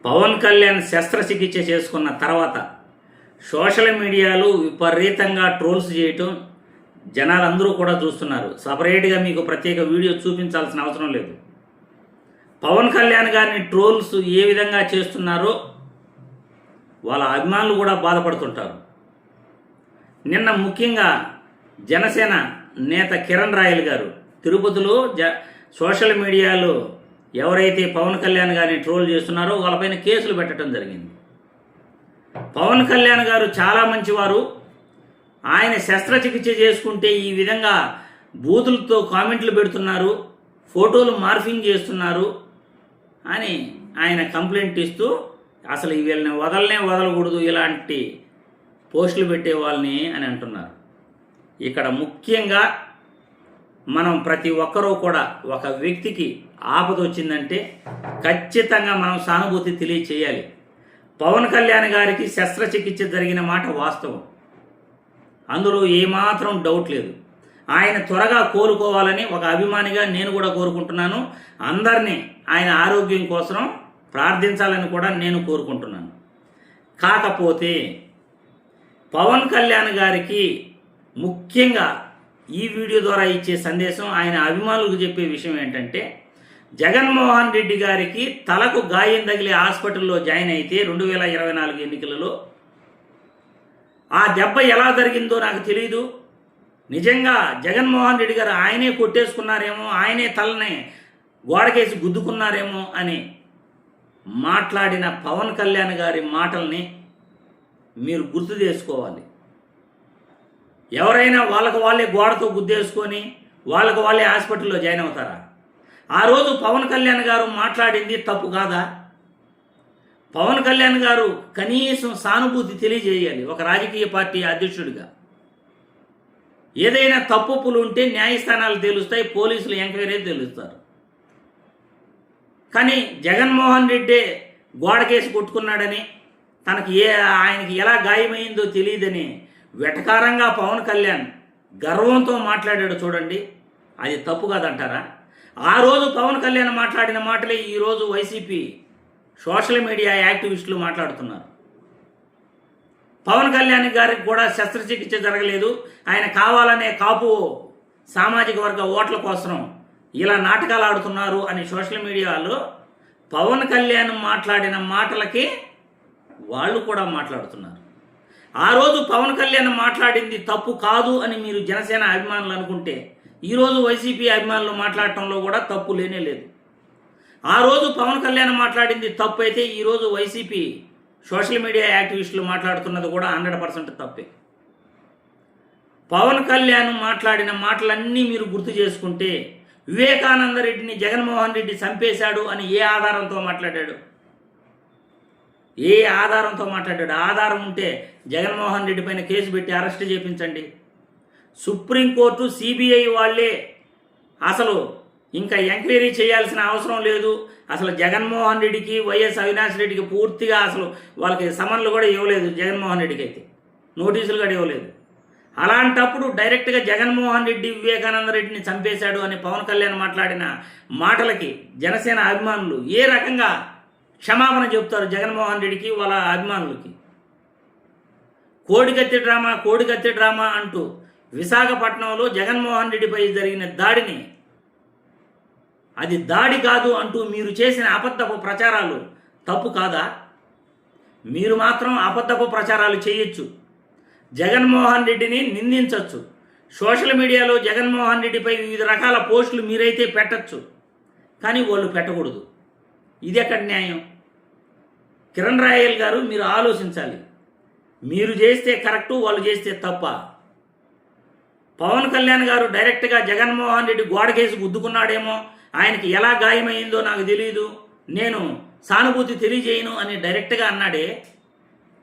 పవన్ కళ్యాణ్ శస్త్రచికిత్స చేసుకున్న తర్వాత సోషల్ మీడియాలో విపరీతంగా ట్రోల్స్ చేయటం జనాలందరూ కూడా చూస్తున్నారు. సపరేట్గా మీకు ప్రత్యేక వీడియో చూపించాల్సిన అవసరం లేదు. పవన్ కళ్యాణ్ గారిని ట్రోల్స్ ఏ విధంగా చేస్తున్నారో వాళ్ళ అభిమానులు కూడా బాధపడుతుంటారు. నిన్న ముఖ్యంగా జనసేన నేత కిరణ్ రాయల్ గారు తిరుపతిలో సోషల్ మీడియాలో ఎవరైతే పవన్ కళ్యాణ్ గారిని ట్రోల్ చేస్తున్నారో వాళ్ళపైన కేసులు పెట్టడం జరిగింది. పవన్ కళ్యాణ్ గారు చాలా మంచివారు, ఆయన శస్త్రచికిత్స చేసుకుంటే ఈ విధంగా బూతులతో కామెంట్లు పెడుతున్నారు, ఫోటోలు మార్ఫింగ్ చేస్తున్నారు అని ఆయన కంప్లైంట్ ఇస్తూ అసలు వీళ్ళని వదలకూడదు ఇలాంటి పోస్టులు పెట్టే వాళ్ళని అని అంటున్నారు. ఇక్కడ ముఖ్యంగా మనం ప్రతి ఒక్కరూ కూడా ఒక వ్యక్తికి ఆపద వచ్చిందంటే ఖచ్చితంగా మనం సానుభూతి తెలియచేయాలి. పవన్ కళ్యాణ్ గారికి శస్త్రచికిత్స జరిగిన మాట వాస్తవం, అందులో ఏమాత్రం డౌట్ లేదు. ఆయన త్వరగా కోలుకోవాలని ఒక అభిమానిగా నేను కూడా కోరుకుంటున్నాను. అందరినీ ఆయన ఆరోగ్యం కోసం ప్రార్థించాలని కూడా నేను కోరుకుంటున్నాను. కాకపోతే పవన్ కళ్యాణ్ గారికి ముఖ్యంగా ఈ వీడియో ద్వారా ఇచ్చే సందేశం, ఆయన అభిమానులకు చెప్పే విషయం ఏంటంటే, జగన్మోహన్ రెడ్డి గారికి తలకు గాయం తగిలి హాస్పిటల్లో జాయిన్ అయితే 2024 ఎన్నికలలో ఆ దెబ్బ ఎలా జరిగిందో నాకు తెలియదు. నిజంగా జగన్మోహన్ రెడ్డి గారు ఆయనే కొట్టేసుకున్నారేమో, ఆయనే తలని గోడకేసి గుద్దుకున్నారేమో అని మాట్లాడిన పవన్ కళ్యాణ్ గారి మాటల్ని మీరు గుర్తు చేసుకోవాలి. ఎవరైనా వాళ్ళకు వాళ్ళే గోడతో గుద్దేసుకొని వాళ్ళకు వాళ్ళే హాస్పిటల్లో జాయిన్ అవుతారా? ఆ రోజు పవన్ కళ్యాణ్ గారు మాట్లాడింది తప్పు కాదా? పవన్ కళ్యాణ్ గారు కనీసం సానుభూతి తెలియజేయాలి ఒక రాజకీయ పార్టీ అధ్యక్షుడిగా. ఏదైనా తప్పులు ఉంటే న్యాయస్థానాలు తెలుస్తాయి, పోలీసులు ఎంక్వైరీ తెలుస్తారు. కానీ జగన్మోహన్ రెడ్డి గోడకేసి కొట్టుకున్నాడని, ఆయనకి ఎలా గాయమైందో తెలియదని వెటకారంగా పవన్ కళ్యాణ్ గర్వంతో మాట్లాడాడు చూడండి, అది తప్పు కాదంటారా? ఆ రోజు పవన్ కళ్యాణ్ మాట్లాడిన మాటలే ఈరోజు వైసీపీ సోషల్ మీడియా యాక్టివిస్టులు మాట్లాడుతున్నారు. పవన్ కళ్యాణ్ గారికి కూడా శస్త్రచికిత్స జరగలేదు, ఆయన కావాలనే కాపు సామాజిక వర్గ ఓట్ల కోసం ఇలా నాటకాలు ఆడుతున్నారు అని సోషల్ మీడియాలో పవన్ కళ్యాణ్ మాట్లాడిన మాటలకి వాళ్ళు కూడా మాట్లాడుతున్నారు. ఆ రోజు పవన్ కళ్యాణ్ మాట్లాడింది తప్పు కాదు అని మీరు జనసేన అభిమానులు అనుకుంటే, ఈరోజు వైసీపీ అభిమానులు మాట్లాడటంలో కూడా తప్పు లేనే లేదు. ఆ రోజు పవన్ కళ్యాణ్ మాట్లాడింది తప్పు అయితే ఈరోజు వైసీపీ సోషల్ మీడియా యాక్టివిస్టులు మాట్లాడుతున్నది కూడా 100% తప్పే. పవన్ కళ్యాణ్ మాట్లాడిన మాటలన్నీ మీరు గుర్తు చేసుకుంటే, వివేకానంద రెడ్డిని జగన్మోహన్ రెడ్డి చంపేశాడు అని ఏ ఆధారంతో మాట్లాడాడు? ఏ ఆధారంతో మాట్లాడాడు? ఆధారం ఉంటే జగన్మోహన్ రెడ్డి పైన కేసు పెట్టి అరెస్ట్ చేయించండి. సుప్రీంకోర్టు, సిబిఐ వాళ్ళే అసలు ఇంకా ఎంక్వైరీ చేయాల్సిన అవసరం లేదు. అసలు జగన్మోహన్ రెడ్డికి, వైఎస్ అవినాష్ రెడ్డికి పూర్తిగా అసలు వాళ్ళకి సమన్లు కూడా ఇవ్వలేదు. జగన్మోహన్ రెడ్డికి అయితే నోటీసులు కూడా ఇవ్వలేదు. అలాంటప్పుడు డైరెక్ట్గా జగన్మోహన్ రెడ్డి వివేకానంద రెడ్డిని చంపేశాడు అని పవన్ కళ్యాణ్ మాట్లాడిన మాటలకి జనసేన అభిమానులు ఏ రకంగా క్షమాపణ చెబుతారు జగన్మోహన్ రెడ్డికి, వాళ్ళ అభిమానులకి? కోడికత్తి డ్రామా అంటూ విశాఖపట్నంలో జగన్మోహన్ రెడ్డిపై జరిగిన దాడిని అది దాడి కాదు అంటూ మీరు చేసిన అబద్ధపు ప్రచారాలు తప్పు కాదా? మీరు మాత్రం అబద్ధపు ప్రచారాలు చేయొచ్చు, జగన్మోహన్ రెడ్డిని నిందించవచ్చు, సోషల్ మీడియాలో జగన్మోహన్ రెడ్డిపై వివిధ రకాల పోస్టులు మీరైతే పెట్టచ్చు, కానీ వాళ్ళు పెట్టకూడదు. ఇది ఎక్కడ న్యాయం? కిరణ్ రాయల్ గారు, మీరు ఆలోచించాలి. మీరు చేస్తే కరెక్టు, వాళ్ళు చేస్తే తప్ప. పవన్ కళ్యాణ్ గారు డైరెక్ట్గా జగన్మోహన్ రెడ్డి గోడకేసి గుద్దుకున్నాడేమో, ఆయనకి ఎలా గాయమైందో నాకు తెలియదు, నేను సానుభూతి తెలియజేయను అని డైరెక్ట్గా అన్నాడే.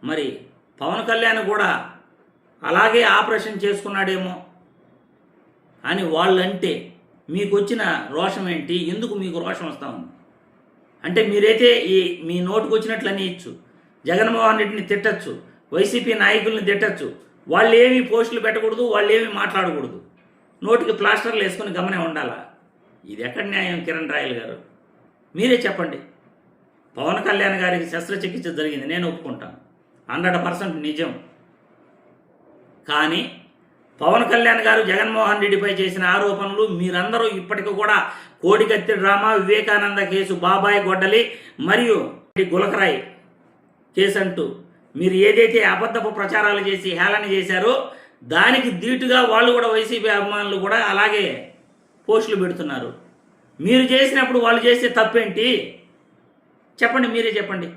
మరి పవన్ కళ్యాణ్ కూడా అలాగే ఆపరేషన్ చేసుకున్నాడేమో అని వాళ్ళంటే మీకు వచ్చిన రోషం ఏంటి? ఎందుకు మీకు రోషం వస్తూ ఉంది? అంటే మీరైతే మీ నోటుకు వచ్చినట్లనే ఇచ్చు, జగన్మోహన్ రెడ్డిని తిట్టచ్చు, వైసీపీ నాయకుల్ని తిట్టచ్చు, వాళ్ళు ఏమి పోస్టులు పెట్టకూడదు, వాళ్ళు ఏమి మాట్లాడకూడదు, నోటికి ప్లాస్టర్లు వేసుకుని గమనే ఉండాలా? ఇది ఎక్కడ న్యాయం కిరణ్ రాయల్ గారు? మీరే చెప్పండి. పవన్ కళ్యాణ్ గారికి శస్త్రచికిత్స జరిగింది, నేను ఒప్పుకుంటాను, 100% నిజం. కానీ పవన్ కళ్యాణ్ గారు జగన్మోహన్ రెడ్డిపై చేసిన ఆరోపణలు మీరందరూ ఇప్పటికీ కూడా కోడికత్తి డ్రామా, వివేకానంద కేసు, బాబాయ్ గొడ్డలి మరియు గులకరాయ్ కేసు అంటూ మీరు ఏదైతే అబద్ధపు ప్రచారాలు చేసి హేళన చేశారో దానికి ధీటుగా వాళ్ళు కూడా వైసీపీ అభిమానులు కూడా అలాగే పోస్టులు పెడుతున్నారు. మీరు చేసినప్పుడు వాళ్ళు చేసే తప్పేంటి చెప్పండి, మీరే చెప్పండి.